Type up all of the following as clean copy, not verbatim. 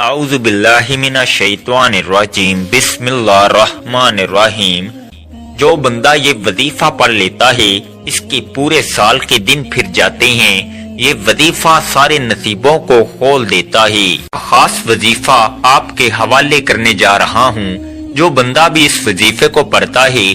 اعوذ باللہ من الشیطان الرجیم بسم اللہ الرحمن الرحیم۔ جو بندہ یہ وظیفہ پڑھ لیتا ہے اس کے پورے سال کے دن پھر جاتے ہیں۔ یہ وظیفہ سارے نصیبوں کو کھول دیتا ہے۔ خاص وظیفہ آپ کے حوالے کرنے جا رہا ہوں۔ جو بندہ بھی اس وظیفے کو پڑھتا ہے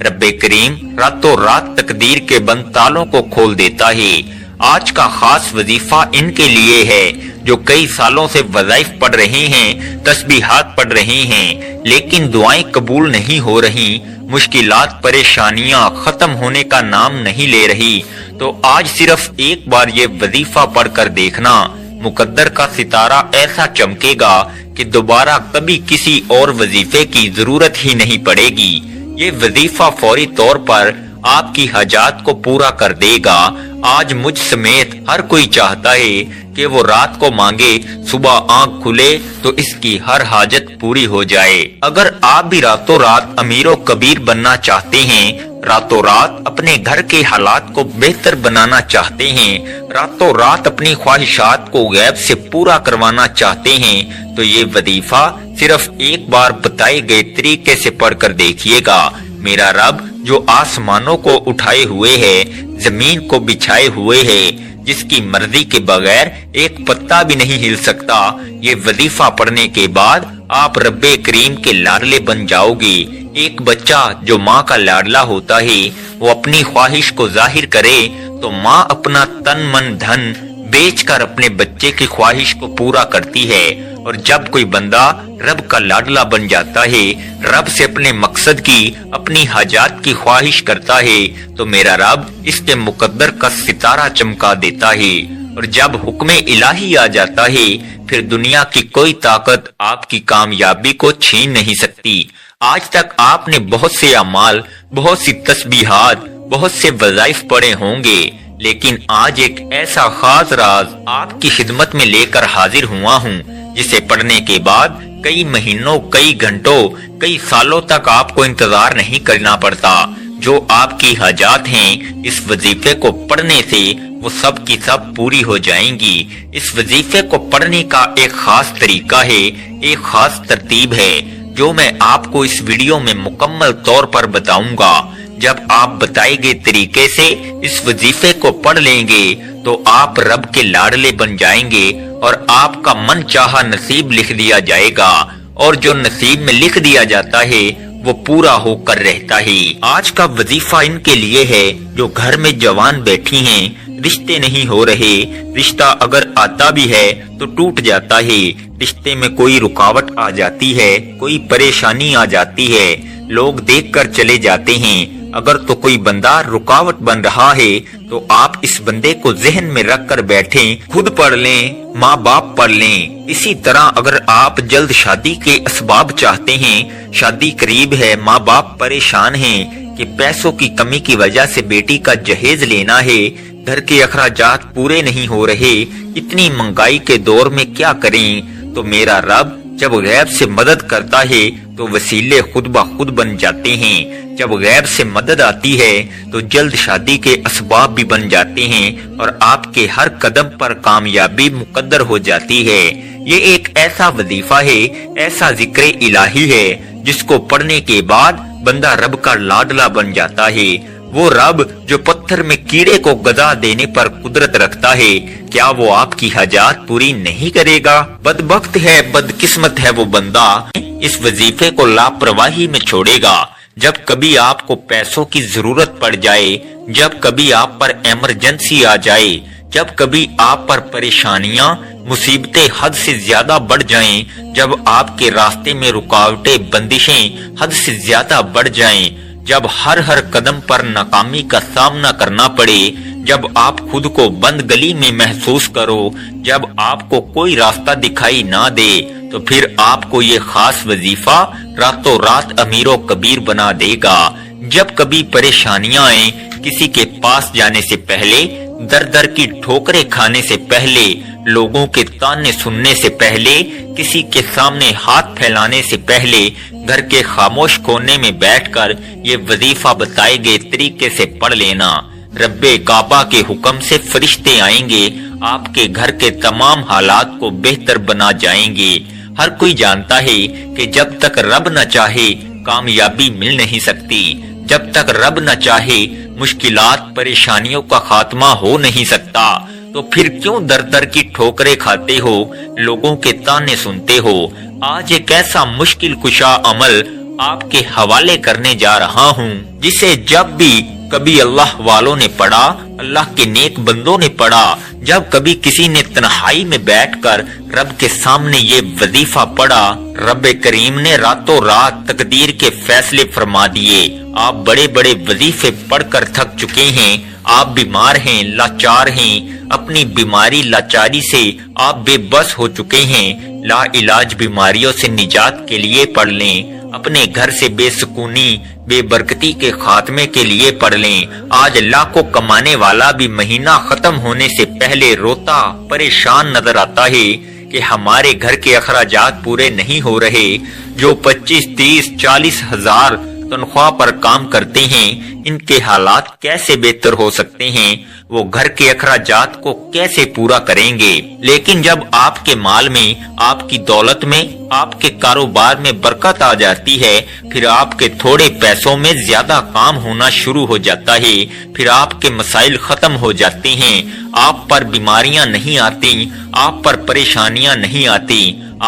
رب کریم راتوں رات تقدیر کے بند تالوں کو کھول دیتا ہے۔ آج کا خاص وظیفہ ان کے لیے ہے جو کئی سالوں سے وظائف پڑھ رہے ہیں، تسبیحات پڑھ رہے ہیں، لیکن دعائیں قبول نہیں ہو رہی، مشکلات پریشانیاں ختم ہونے کا نام نہیں لے رہی۔ تو آج صرف ایک بار یہ وظیفہ پڑھ کر دیکھنا، مقدر کا ستارہ ایسا چمکے گا کہ دوبارہ کبھی کسی اور وظیفے کی ضرورت ہی نہیں پڑے گی۔ یہ وظیفہ فوری طور پر آپ کی حاجات کو پورا کر دے گا۔ آج مجھ سمیت ہر کوئی چاہتا ہے کہ وہ رات کو مانگے، صبح آنکھ کھلے تو اس کی ہر حاجت پوری ہو جائے۔ اگر آپ بھی راتوں رات امیر و کبیر بننا چاہتے ہیں، راتوں رات اپنے گھر کے حالات کو بہتر بنانا چاہتے ہیں، راتوں رات اپنی خواہشات کو غیب سے پورا کروانا چاہتے ہیں، تو یہ وظیفہ صرف ایک بار بتائے گئے طریقے سے پڑھ کر دیکھیے گا۔ میرا رب جو آسمانوں کو اٹھائے ہوئے ہے، زمین کو بچھائے ہوئے ہے، جس کی مرضی کے بغیر ایک پتا بھی نہیں ہل سکتا، یہ وظیفہ پڑھنے کے بعد آپ رب کریم کے لاڈلے بن جاؤ گے۔ ایک بچہ جو ماں کا لاڈلا ہوتا ہے وہ اپنی خواہش کو ظاہر کرے تو ماں اپنا تن من دھن بیچ کر اپنے بچے کی خواہش کو پورا کرتی ہے۔ اور جب کوئی بندہ رب کا لاڈلا بن جاتا ہے، رب سے اپنے مقصد کی، اپنی حاجات کی خواہش کرتا ہے، تو میرا رب اس کے مقدر کا ستارہ چمکا دیتا ہے۔ اور جب حکم الہی آ جاتا ہے پھر دنیا کی کوئی طاقت آپ کی کامیابی کو چھین نہیں سکتی۔ آج تک آپ نے بہت سے اعمال، بہت سی تسبیحات، بہت سے وظائف پڑھے ہوں گے، لیکن آج ایک ایسا خاص راز آپ کی خدمت میں لے کر حاضر ہوا ہوں جسے پڑھنے کے بعد کئی مہینوں، کئی گھنٹوں، کئی سالوں تک آپ کو انتظار نہیں کرنا پڑتا۔ جو آپ کی حاجات ہیں اس وظیفے کو پڑھنے سے وہ سب کی سب پوری ہو جائیں گی۔ اس وظیفے کو پڑھنے کا ایک خاص طریقہ ہے، ایک خاص ترتیب ہے جو میں آپ کو اس ویڈیو میں مکمل طور پر بتاؤں گا۔ جب آپ بتائے گئے طریقے سے اس وظیفے کو پڑھ لیں گے تو آپ رب کے لاڈلے بن جائیں گے اور آپ کا من چاہا نصیب لکھ دیا جائے گا، اور جو نصیب میں لکھ دیا جاتا ہے وہ پورا ہو کر رہتا ہے۔ آج کا وظیفہ ان کے لیے ہے جو گھر میں جوان بیٹھی ہیں، رشتے نہیں ہو رہے، رشتہ اگر آتا بھی ہے تو ٹوٹ جاتا ہے، رشتے میں کوئی رکاوٹ آ جاتی ہے، کوئی پریشانی آ جاتی ہے، لوگ دیکھ کر چلے جاتے ہیں۔ اگر تو کوئی بندہ رکاوٹ بن رہا ہے تو آپ اس بندے کو ذہن میں رکھ کر بیٹھیں، خود پڑھ لیں، ماں باپ پڑھ لیں۔ اسی طرح اگر آپ جلد شادی کے اسباب چاہتے ہیں، شادی قریب ہے، ماں باپ پریشان ہیں کہ پیسوں کی کمی کی وجہ سے بیٹی کا جہیز لینا ہے، گھر کے اخراجات پورے نہیں ہو رہے، اتنی مہنگائی کے دور میں کیا کریں، تو میرا رب جب غیب سے مدد کرتا ہے تو وسیلے خود بخود بن جاتے ہیں۔ جب غیب سے مدد آتی ہے تو جلد شادی کے اسباب بھی بن جاتے ہیں اور آپ کے ہر قدم پر کامیابی مقدر ہو جاتی ہے۔ یہ ایک ایسا وظیفہ ہے، ایسا ذکر الہی ہے جس کو پڑھنے کے بعد بندہ رب کا لاڈلا بن جاتا ہے۔ وہ رب جو پتھر میں کیڑے کو غذا دینے پر قدرت رکھتا ہے، کیا وہ آپ کی حاجات پوری نہیں کرے گا؟ بدبخت ہے، بدقسمت ہے وہ بندہ اس وظیفے کو لاپرواہی میں چھوڑے گا۔ جب کبھی آپ کو پیسوں کی ضرورت پڑ جائے، جب کبھی آپ پر ایمرجنسی آ جائے، جب کبھی آپ پر پریشانیاں، مصیبتیں حد سے زیادہ بڑھ جائیں، جب آپ کے راستے میں رکاوٹیں، بندشیں حد سے زیادہ بڑھ جائیں، جب ہر قدم پر ناکامی کا سامنا کرنا پڑے، جب آپ خود کو بند گلی میں محسوس کرو، جب آپ کو کوئی راستہ دکھائی نہ دے، تو پھر آپ کو یہ خاص وظیفہ راتوں رات امیر و کبیر بنا دے گا۔ جب کبھی پریشانیاں آئیں، کسی کے پاس جانے سے پہلے، در در کی ٹھوکریں کھانے سے پہلے، لوگوں کے تانے سننے سے پہلے، کسی کے سامنے ہاتھ پھیلانے سے پہلے، گھر کے خاموش کونے میں بیٹھ کر یہ وظیفہ بتائے گئے طریقے سے پڑھ لینا۔ رب کعبہ کے حکم سے فرشتے آئیں گے، آپ کے گھر کے تمام حالات کو بہتر بنا جائیں گے۔ ہر کوئی جانتا ہے کہ جب تک رب نہ چاہے کامیابی مل نہیں سکتی، جب تک رب نہ چاہے مشکلات پریشانیوں کا خاتمہ ہو نہیں سکتا، تو پھر کیوں در در کی ٹھوکریں کھاتے ہو، لوگوں کے تانے سنتے ہو؟ آج ایک ایسا مشکل کشا عمل آپ کے حوالے کرنے جا رہا ہوں جسے جب بھی کبھی اللہ والوں نے پڑھا، اللہ کے نیک بندوں نے پڑھا، جب کبھی کسی نے تنہائی میں بیٹھ کر رب کے سامنے یہ وظیفہ پڑھا، رب کریم نے راتوں رات تقدیر کے فیصلے فرما دیے۔ آپ بڑے بڑے وظیفے پڑھ کر تھک چکے ہیں، آپ بیمار ہیں، لاچار ہیں، اپنی بیماری لاچاری سے آپ بے بس ہو چکے ہیں، لا علاج بیماریوں سے نجات کے لیے پڑھ لیں، اپنے گھر سے بے سکونی بے برکتی کے خاتمے کے لیے پڑھ لیں۔ آج لاکھوں کمانے والا بھی مہینہ ختم ہونے سے پہلے روتا پریشان نظر آتا ہے کہ ہمارے گھر کے اخراجات پورے نہیں ہو رہے۔ جو 25 30 40 ہزار تنخواہ پر کام کرتے ہیں، ان کے حالات کیسے بہتر ہو سکتے ہیں؟ وہ گھر کے اخراجات کو کیسے پورا کریں گے؟ لیکن جب آپ کے مال میں، آپ کی دولت میں، آپ کے کاروبار میں برکت آ جاتی ہے، پھر آپ کے تھوڑے پیسوں میں زیادہ کام ہونا شروع ہو جاتا ہے، پھر آپ کے مسائل ختم ہو جاتے ہیں، آپ پر بیماریاں نہیں آتی، آپ پر پریشانیاں نہیں آتی،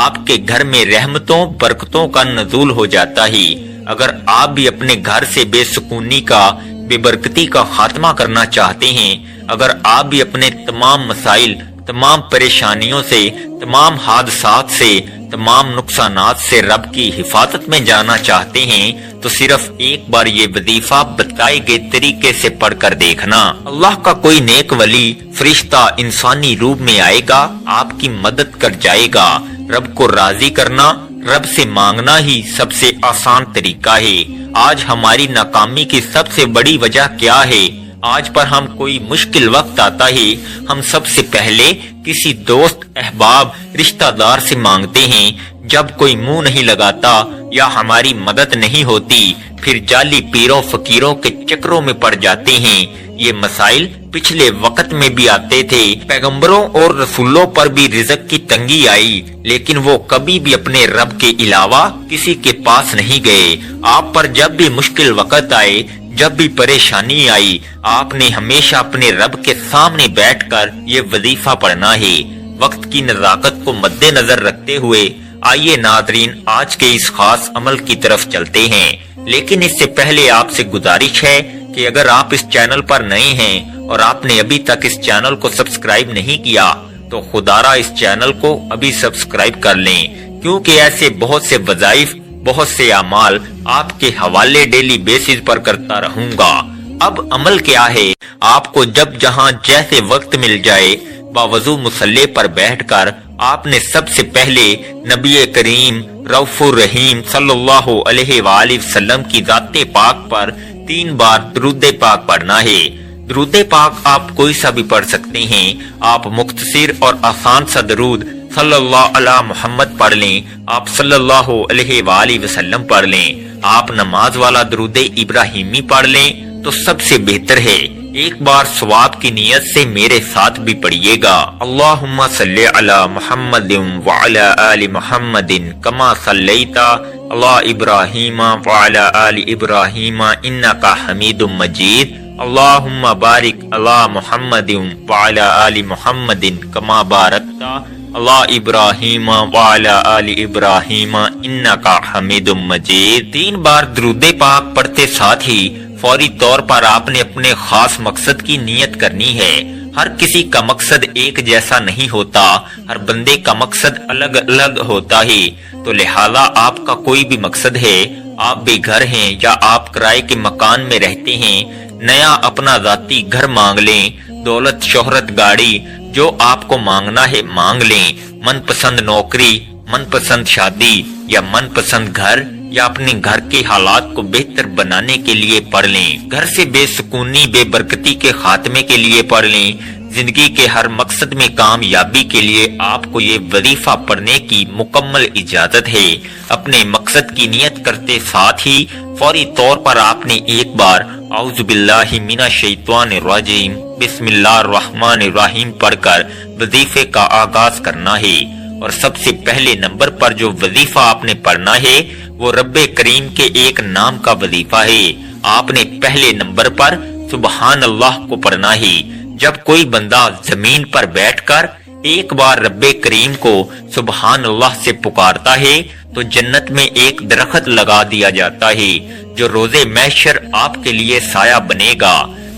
آپ کے گھر میں رحمتوں برکتوں کا نزول ہو جاتا ہے۔ اگر آپ بھی اپنے گھر سے بے سکونی کا، بے برکتی کا خاتمہ کرنا چاہتے ہیں، اگر آپ بھی اپنے تمام مسائل، تمام پریشانیوں سے، تمام حادثات سے، تمام نقصانات سے رب کی حفاظت میں جانا چاہتے ہیں، تو صرف ایک بار یہ وظیفہ بتائے گئے طریقے سے پڑھ کر دیکھنا۔ اللہ کا کوئی نیک ولی، فرشتہ انسانی روپ میں آئے گا، آپ کی مدد کر جائے گا۔ رب کو راضی کرنا، رب سے مانگنا ہی سب سے آسان طریقہ ہے۔ آج ہماری ناکامی کی سب سے بڑی وجہ کیا ہے؟ آج پر ہم کوئی مشکل وقت آتا ہے، ہم سب سے پہلے کسی دوست، احباب، رشتہ دار سے مانگتے ہیں۔ جب کوئی منہ نہیں لگاتا یا ہماری مدد نہیں ہوتی، پھر جعلی پیروں فقیروں کے چکروں میں پڑ جاتے ہیں۔ یہ مسائل پچھلے وقت میں بھی آتے تھے، پیغمبروں اور رسولوں پر بھی رزق کی تنگی آئی، لیکن وہ کبھی بھی اپنے رب کے علاوہ کسی کے پاس نہیں گئے۔ آپ پر جب بھی مشکل وقت آئے، جب بھی پریشانی آئی، آپ نے ہمیشہ اپنے رب کے سامنے بیٹھ کر یہ وظیفہ پڑھنا ہے۔ وقت کی نزاکت کو مد نظر رکھتے ہوئے آئیے ناظرین آج کے اس خاص عمل کی طرف چلتے ہیں، لیکن اس سے پہلے آپ سے گزارش ہے کہ اگر آپ اس چینل پر نئے ہیں اور آپ نے ابھی تک اس چینل کو سبسکرائب نہیں کیا تو خدارا اس چینل کو ابھی سبسکرائب کر لیں، کیونکہ ایسے بہت سے وظائف، بہت سے اعمال آپ کے حوالے ڈیلی بیسز پر کرتا رہوں گا۔ اب عمل کیا ہے؟ آپ کو جب جہاں جیسے وقت مل جائے، باوضو مصلی پر بیٹھ کر آپ نے سب سے پہلے نبی کریم رؤوف الرحیم صلی اللہ علیہ وآلہ وسلم کی ذات پاک پر 3 بار درود پاک پڑھنا ہے۔ درود پاک آپ کوئی سا بھی پڑھ سکتے ہیں، آپ مختصر اور آسان سا درود صلی اللہ علی محمد پڑھ لیں، آپ صلی اللہ علیہ وآلہ وسلم پڑھ لیں، آپ نماز والا درود ابراہیمی پڑھ لیں تو سب سے بہتر ہے۔ ایک بار ثواب کی نیت سے میرے ساتھ بھی پڑھیے گا۔ اللہم صلی علی محمد وعلی آل محمد کما صلیت علی ابراہیم وعلی آل ابراہیم انکا حمید مجید۔ اللہم بارک علی محمد وعلی آل محمد کما بارکت علی ابراہیم وعلی آل ابراہیم انکا حمید مجید۔ 3 بار درود پاک پڑھتے ساتھ ہی فوری طور پر آپ نے اپنے خاص مقصد کی نیت کرنی ہے۔ ہر کسی کا مقصد ایک جیسا نہیں ہوتا، ہر بندے کا مقصد الگ الگ ہوتا ہے، تو لہذا آپ کا کوئی بھی مقصد ہے، آپ بے گھر ہیں یا آپ کرائے کے مکان میں رہتے ہیں، نیا اپنا ذاتی گھر مانگ لیں، دولت، شہرت، گاڑی، جو آپ کو مانگنا ہے مانگ لیں، من پسند نوکری، من پسند شادی یا من پسند گھر، یا اپنے گھر کے حالات کو بہتر بنانے کے لیے پڑھ لیں، گھر سے بے سکونی بے برکتی کے خاتمے کے لیے پڑھ لیں، زندگی کے ہر مقصد میں کامیابی کے لیے آپ کو یہ وظیفہ پڑھنے کی مکمل اجازت ہے۔ اپنے مقصد کی نیت کرتے ساتھ ہی فوری طور پر آپ نے ایک بار اعوذ باللہ من الشیطان الرجیم بسم اللہ الرحمن الرحیم پڑھ کر وظیفے کا آغاز کرنا ہے۔ اور سب سے پہلے نمبر پر جو وظیفہ آپ نے پڑھنا ہے وہ رب کریم کے ایک نام کا وظیفہ ہے۔ آپ نے پہلے نمبر پر سبحان اللہ کو پڑھنا ہے۔ جب کوئی بندہ زمین پر بیٹھ کر ایک بار رب کریم کو سبحان اللہ سے پکارتا ہے تو جنت میں ایک درخت لگا دیا جاتا ہے جو روز محشر آپ کے لیے سایہ بنے گا۔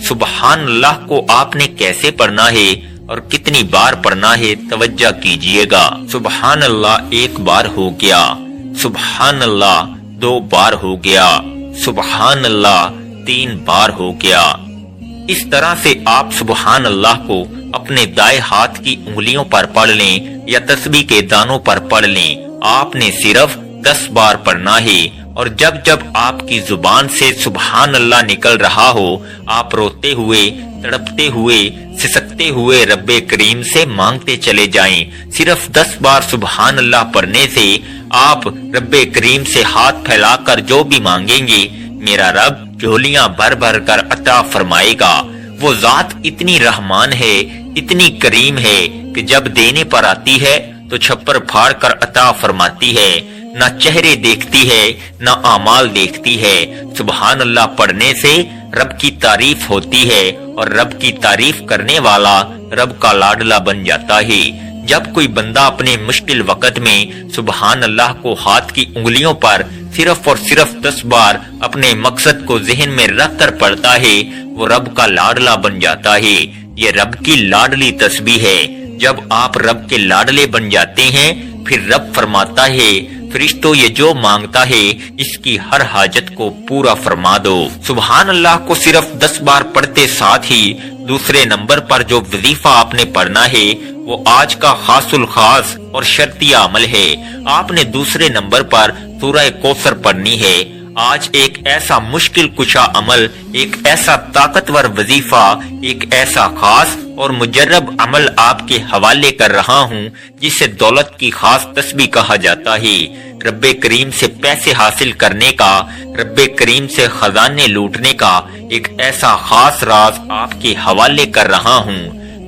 سبحان اللہ کو آپ نے کیسے پڑھنا ہے اور کتنی بار پڑھنا ہے توجہ کیجئے گا۔ سبحان اللہ ایک بار ہو گیا، سبحان اللہ 2 بار ہو گیا، سبحان اللہ 3 بار ہو گیا۔ اس طرح سے آپ سبحان اللہ کو اپنے دائیں ہاتھ کی انگلیوں پر پڑھ لیں یا تسبیح کے دانوں پر پڑھ لیں۔ آپ نے صرف 10 بار پڑھنا ہے اور جب جب آپ کی زبان سے سبحان اللہ نکل رہا ہو آپ روتے ہوئے، تڑپتے ہوئے، سسکتے ہوئے رب کریم سے مانگتے چلے جائیں۔ صرف 10 بار سبحان اللہ پڑھنے سے آپ رب کریم سے ہاتھ پھیلا کر جو بھی مانگیں گے میرا رب جھولیاں بھر بھر کر عطا فرمائے گا۔ وہ ذات اتنی رحمان ہے، اتنی کریم ہے کہ جب دینے پر آتی ہے تو چھپر پھاڑ کر عطا فرماتی ہے، نہ چہرے دیکھتی ہے نہ اعمال دیکھتی ہے۔ سبحان اللہ پڑھنے سے رب کی تعریف ہوتی ہے اور رب کی تعریف کرنے والا رب کا لاڈلا بن جاتا ہے۔ جب کوئی بندہ اپنے مشکل وقت میں سبحان اللہ کو ہاتھ کی انگلیوں پر صرف اور صرف 10 بار اپنے مقصد کو ذہن میں رکھ کر پڑھتا ہے وہ رب کا لاڈلا بن جاتا ہے۔ یہ رب کی لاڈلی تسبیح ہے۔ جب آپ رب کے لاڈلے بن جاتے ہیں پھر رب فرماتا ہے فرشتوں یہ جو مانگتا ہے اس کی ہر حاجت کو پورا فرما دو۔ سبحان اللہ کو صرف 10 بار پڑھتے ساتھ ہی دوسرے نمبر پر جو وظیفہ آپ نے پڑھنا ہے وہ آج کا خاص الخاص اور شرطیہ عمل ہے۔ آپ نے دوسرے نمبر پر سورہ کوثر پڑھنی ہے۔ آج ایک ایسا مشکل کشا عمل، ایک ایسا طاقتور وظیفہ، ایک ایسا خاص اور مجرب عمل آپ کے حوالے کر رہا ہوں جسے دولت کی خاص تسبیح کہا جاتا ہے۔ رب کریم سے پیسے حاصل کرنے کا، رب کریم سے خزانے لوٹنے کا ایک ایسا خاص راز آپ کے حوالے کر رہا ہوں۔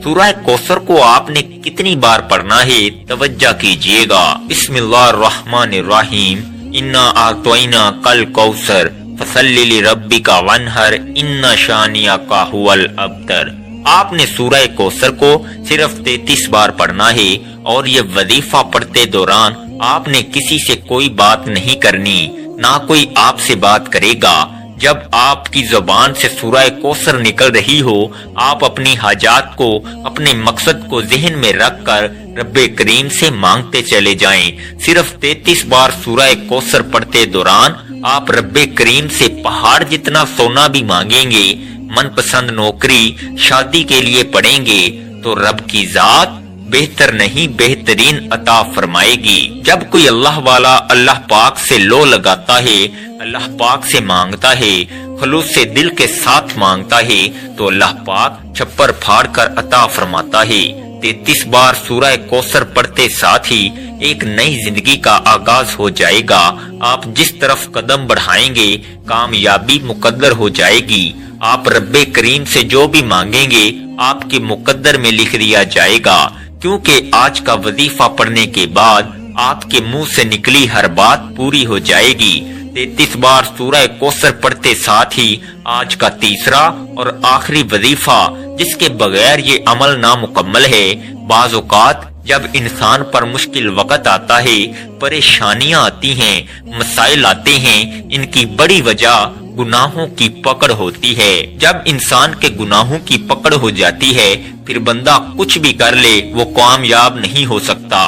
سورہ کوثر کو آپ نے کتنی بار پڑھنا ہے توجہ کیجئے گا۔ بسم اللہ الرحمن الرحیم، انا اعطیناک الکوثر فصلی لربک وانحر ان شانئک ھو الابتر۔ آپ نے سورہ کوثر کو صرف 33 بار پڑھنا ہے اور یہ وظیفہ پڑھتے دوران آپ نے کسی سے کوئی بات نہیں کرنی، نہ کوئی آپ سے بات کرے گا۔ جب آپ کی زبان سے سورہ کوثر نکل رہی ہو آپ اپنی حاجات کو، اپنے مقصد کو ذہن میں رکھ کر رب کریم سے مانگتے چلے جائیں۔ صرف 33 بار سورہ کوثر پڑھتے دوران آپ رب کریم سے پہاڑ جتنا سونا بھی مانگیں گے، من پسند نوکری، شادی کے لیے پڑھیں گے تو رب کی ذات بہتر نہیں بہترین عطا فرمائے گی۔ جب کوئی اللہ والا اللہ پاک سے لو لگاتا ہے، اللہ پاک سے مانگتا ہے، خلوص سے دل کے ساتھ مانگتا ہے تو اللہ پاک چھپر پھاڑ کر عطا فرماتا ہے۔ 33 بار سورہ کوثر پڑھتے ساتھ ہی ایک نئی زندگی کا آغاز ہو جائے گا۔ آپ جس طرف قدم بڑھائیں گے کامیابی مقدر ہو جائے گی۔ آپ رب کریم سے جو بھی مانگیں گے آپ کے مقدر میں لکھ دیا جائے گا، کیونکہ آج کا وظیفہ پڑھنے کے بعد آپ کے منہ سے نکلی ہر بات پوری ہو جائے گی۔ 33 بار سورہ کوثر پڑھتے ساتھ ہی آج کا تیسرا اور آخری وظیفہ جس کے بغیر یہ عمل نامکمل ہے۔ بعض اوقات جب انسان پر مشکل وقت آتا ہے، پریشانیاں آتی ہیں، مسائل آتے ہیں، ان کی بڑی وجہ گناہوں کی پکڑ ہوتی ہے۔ جب انسان کے گناہوں کی پکڑ ہو جاتی ہے پھر بندہ کچھ بھی کر لے وہ کامیاب نہیں ہو سکتا۔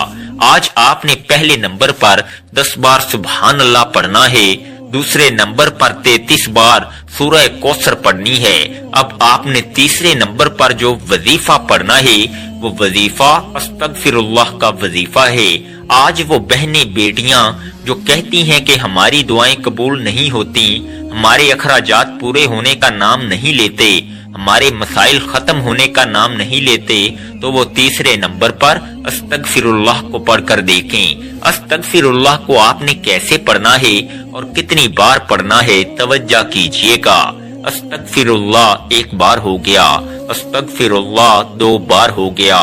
آج آپ نے پہلے نمبر پر 10 بار سبحان اللہ پڑھنا ہے، دوسرے نمبر پر 33 بار سورہ کوثر پڑھنی ہے۔ اب آپ نے تیسرے نمبر پر جو وظیفہ پڑھنا ہے وہ وظیفہ استغفر اللہ کا وظیفہ ہے۔ آج وہ بہنیں بیٹیاں جو کہتی ہیں کہ ہماری دعائیں قبول نہیں ہوتی، ہمارے اخراجات پورے ہونے کا نام نہیں لیتے، ہمارے مسائل ختم ہونے کا نام نہیں لیتے، تو وہ تیسرے نمبر پر استغفر اللہ کو پڑھ کر دیکھیں۔ استغفر اللہ کو آپ نے کیسے پڑھنا ہے اور کتنی بار پڑھنا ہے توجہ کیجئے گا۔ استغفر اللہ 1 بار ہو گیا، استغفر اللہ 2 بار ہو گیا،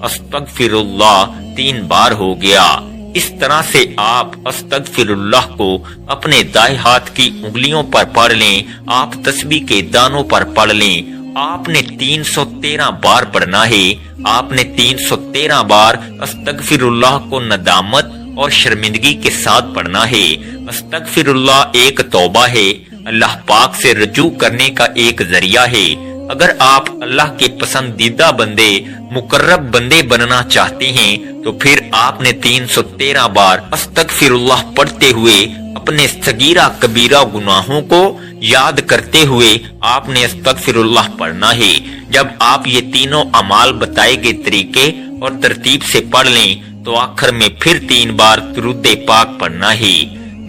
استغفراللہ 3 بار ہو گیا۔ اس طرح سے آپ استغفراللہ کو اپنے دائیں ہاتھ کی انگلیوں پر پڑھ لیں، آپ تسبیح کے دانوں پر پڑھ لیں۔ آپ نے 313 بار پڑھنا ہے۔ آپ نے 313 بار استغفراللہ کو ندامت اور شرمندگی کے ساتھ پڑھنا ہے۔ استغفراللہ ایک توبہ ہے، اللہ پاک سے رجوع کرنے کا ایک ذریعہ ہے۔ اگر آپ اللہ کے پسندیدہ بندے، مقرب بندے بننا چاہتے ہیں تو پھر آپ نے 313 بار استغفراللہ پڑھتے ہوئے اپنے صغیرہ کبیرہ گناہوں کو یاد کرتے ہوئے آپ نے استغفراللہ پڑھنا ہے۔ جب آپ یہ تینوں اعمال بتائے گئے طریقے اور ترتیب سے پڑھ لیں تو آخر میں پھر 3 بار درود پاک پڑھنا ہے۔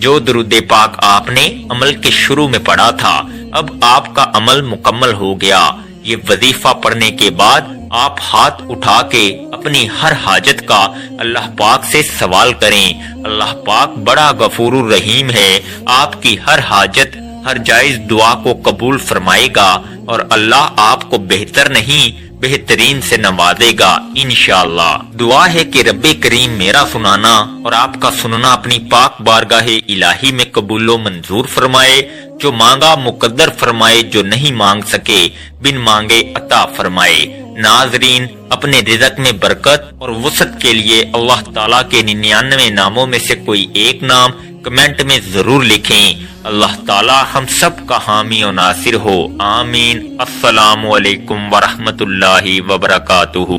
جو درود پاک آپ نے عمل کے شروع میں پڑھا تھا، اب آپ کا عمل مکمل ہو گیا۔ یہ وظیفہ پڑھنے کے بعد آپ ہاتھ اٹھا کے اپنی ہر حاجت کا اللہ پاک سے سوال کریں۔ اللہ پاک بڑا غفور الرحیم ہے، آپ کی ہر حاجت، ہر جائز دعا کو قبول فرمائے گا اور اللہ آپ کو بہتر نہیں بہترین سے نوازے گا انشاءاللہ۔ دعا ہے کہ رب کریم میرا سنانا اور آپ کا سننا اپنی پاک بارگاہ الہی میں قبول و منظور فرمائے، جو مانگا مقدر فرمائے، جو نہیں مانگ سکے بن مانگے عطا فرمائے۔ ناظرین، اپنے رزق میں برکت اور وسعت کے لیے اللہ تعالیٰ کے 99 ناموں میں سے کوئی ایک نام کمنٹ میں ضرور لکھیں۔ اللہ تعالیٰ ہم سب کا حامی و ناصر ہو، آمین۔ السلام علیکم ورحمۃ اللہ وبرکاتہ۔